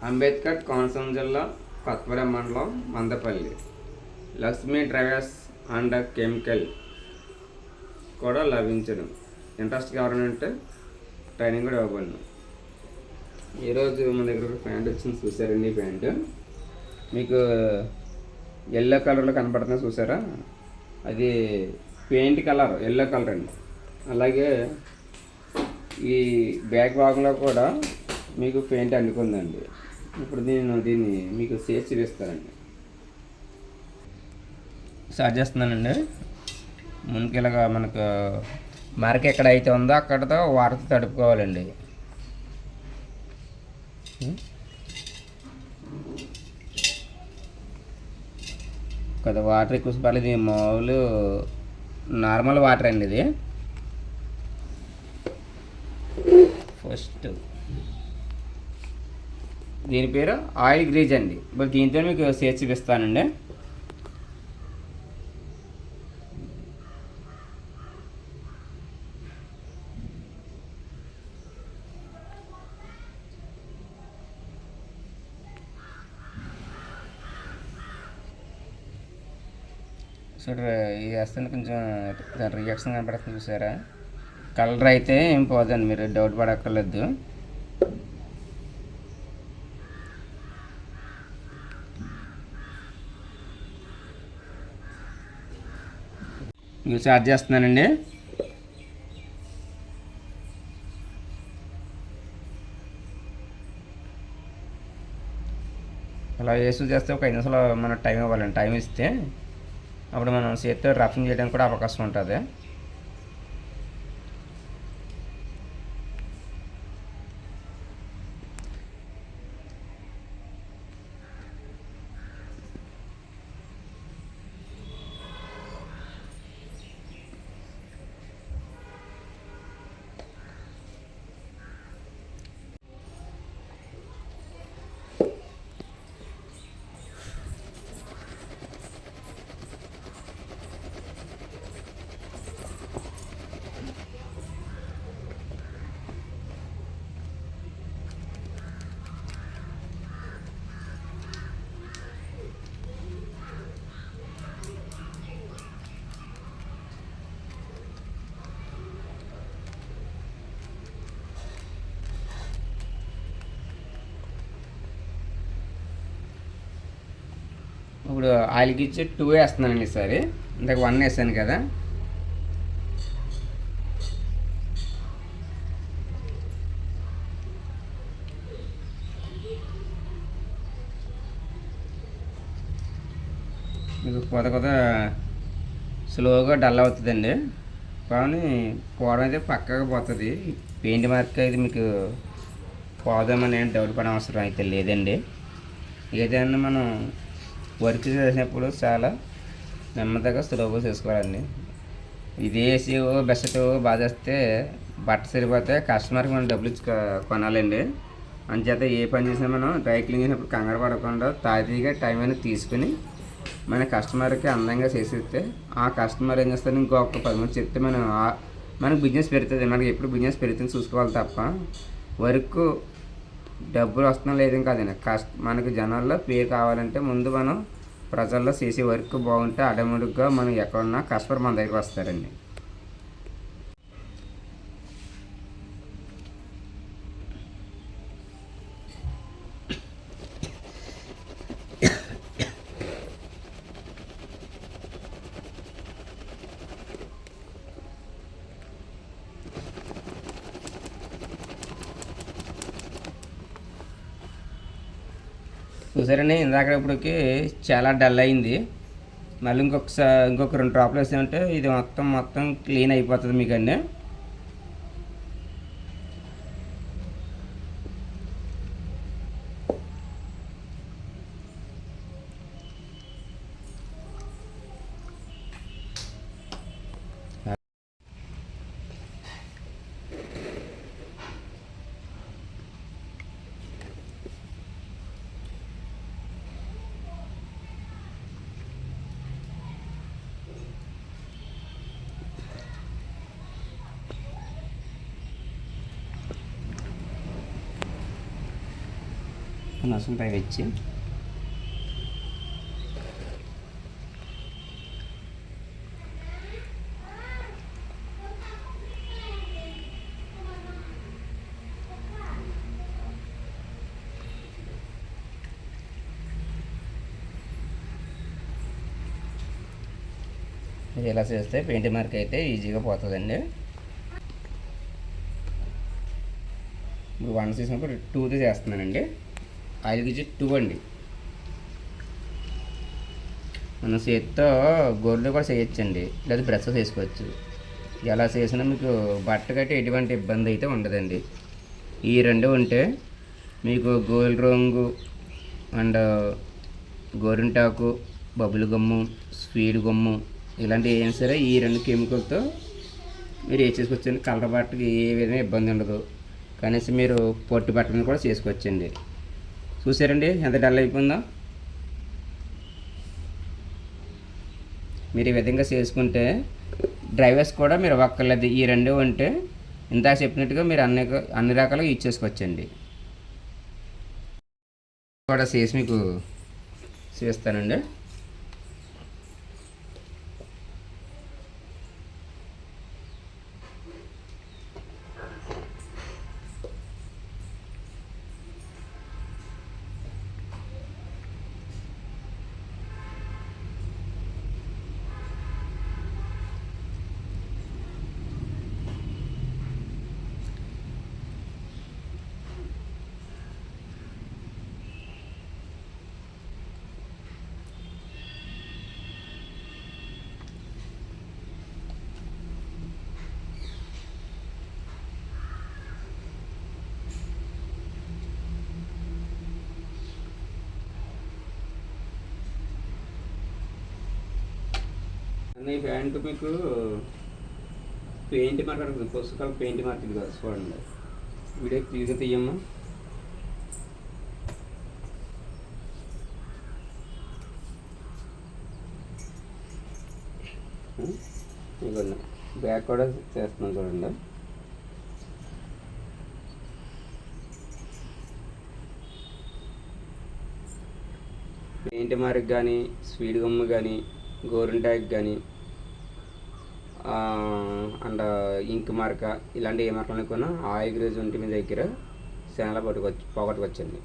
అంబేద్కర్ కోనసీమ జిల్లా కొత్తగూడెం మండలం Mandapalli Lakshmi traders and chemical కూడా లభించడం. ఇంట్రెస్ట్ ఎవరైనా ఉంటే ట్రైనింగ్ కూడా ఇవ్వబడను. ఈరోజు మన దగ్గర ఒక ప్యాంట్ వచ్చింది, చూసారండి. ఈ ప్యాంటు మీకు ఎల్లో కలర్లో కనపడుతుంది, చూసారా? అది పెయింట్ కలర్, ఎల్లో కలర్ అండి. అలాగే ఈ బ్యాక్ భాగంలో కూడా మీకు పెయింట్ అనుకుందండి. ఇప్పుడు దీన్ని మీకు చేసి చూపిస్తానండి. స్టార్ట్ చేస్తున్నానండి. ముందుకు ఇలాగా మనకు మరక ఎక్కడ అయితే ఉందో అక్కడతో వాటర్తో తడుపుకోవాలండి. కదా వాటర్ ఎక్కువ పర్లేదు, ఇది మామూలు నార్మల్ వాటర్ అండి. ఇది ఫస్ట్ దీని పేరు ఆయిల్ గ్రీజ్ అండి. ఇప్పుడు దీంతో మీకు చేసి చూపిస్తానండి. చూడ ఇది వేస్తే కొంచెం దాని రియాక్షన్ కనపడుతుంది, చూసారా? కలర్ అయితే ఏం పోదండి, మీరు డౌట్ పడక్కర్లేదు. ఇవి చార్జ్ చేస్తున్నానండి. అలా వేసి చేస్తే ఒక 5 నిమిషాలు మనం టైం ఇవ్వాలండి. టైం ఇస్తే అప్పుడు మనం చేతితో రఫింగ్ చేయడానికి కూడా అవకాశం ఉంటుంది. ఇప్పుడు ఆయిల్కి ఇచ్చి 2 వేస్తున్నానండి ఈసారి. ఇందాక 1 వేసాను కదా. మీకు కొత్త స్లోగా డల్ అవుతుందండి, కానీ పోవడం అయితే పక్కగా పోతుంది. పెయింట్ మార్క్ అయితే మీకు పోదామని డౌట్ పడే అవసరం అయితే లేదండి. ఏదైనా మనం వర్క్ చేసినప్పుడు చాలా నెమ్మదిగా స్లోగా చేసుకోవాలండి. ఇది వేసి బెస్ట్ బాగా చేస్తే బట్ట సరిపోతే కస్టమర్కి మనం డబ్బులు ఇచ్చి కొనాలండి. అంచేత ఏ పని చేసినా మనం డ్రై క్లీన్ చేసినప్పుడు కంగారు పడకుండా తాజాగా టైం అనేది తీసుకుని మన కస్టమర్కి అందంగా చేసిస్తే ఆ కస్టమర్ ఏం చేస్తారు, ఇంకొక 10 మంది చెప్తే మనకు బిజినెస్ పెరుగుతుంది. మనకి ఎప్పుడు బిజినెస్ పెరుగుతుంది చూసుకోవాలి తప్ప వర్క్ డబ్బులు వస్తున్నాం లేదేం కాదండి. మనకి జనాల్లో పేరు కావాలంటే ముందు మనం ప్రజల్లో చేసే వర్క్ బాగుంటే ఆటోమేటిక్గా మనం ఎక్కడున్నా కస్టమర్ మన దగ్గరికి వస్తారండి. చూసారండి, ఇప్పటికి చాలా డల్ అయింది. మళ్ళీ ఇంకొక 2 డ్రాప్లు వేసామంటే ఇది మొత్తం క్లీన్ అయిపోతుంది మీకు అండి. నసులుతాయి వచ్చి ఇది ఇలా చేస్తే పెయింట్ మార్క్ అయితే ఈజీగా పోతుందండి. ఇప్పుడు 1 చేసినప్పుడు 2ది చేస్తున్నానండి. ఆయిల్కి 2 అండి. మనం చేతితో గోర్లు కూడా చేయొచ్చండి, లేదా బ్రష్ చేసుకోవచ్చు. ఎలా చేసినా మీకు బట్ట కట్టి ఎటువంటి ఇబ్బంది అయితే ఉండదండి. ఈ 2 ఉంటే మీకు గోల్డ్ రంగు అండ్ గోరింటాకు, బబుల్ గమ్ము, స్వీడ్ గమ్ము ఇలాంటివి ఏం సరే ఈ 2 కెమికల్తో మీరు చేసుకోవచ్చండి. కలర్ బట్టకి ఏ విధంగా ఇబ్బంది ఉండదు. కనీసం మీరు పొట్టు బట్టలను కూడా చేసుకోవచ్చండి. చూసారండి ఎంత డల్ అయిపోయిందో. మీరు ఈ విధంగా చేసుకుంటే డ్రైవర్స్ కూడా మీరు ఒక్కర్లేదు. ఈ 2 ఉంటే ఇందాక చెప్పినట్టుగా మీరు అన్ని రకాలుగా యూజ్ చేసుకోవచ్చండి. కూడా చేసి మీకు చేస్తానండి. ఈ ప్యాంటు మీకు పెయింట్ మార్క్ అడుగుతుంది, పుస్తకాలు పెయింట్ మార్క్ ఇది కదా, చూడండి. వీడియో క్లియర్గా తీయమ్మా. ఇదిగోండి బ్యాక్ కూడా చేస్తున్నాం చూడండి. పెయింట్ మార్క్ కానీ, స్వీడ్ గమ్ కానీ, గోరింటాక్ కానీ అండ్ ఇంక్ మార్క ఇలాంటి ఏ మార్కలు కొన్నా ఆయిల్ గ్రేజ్ ఉంటే మీ దగ్గర చాలా పోగొట్టుకోవచ్చండి.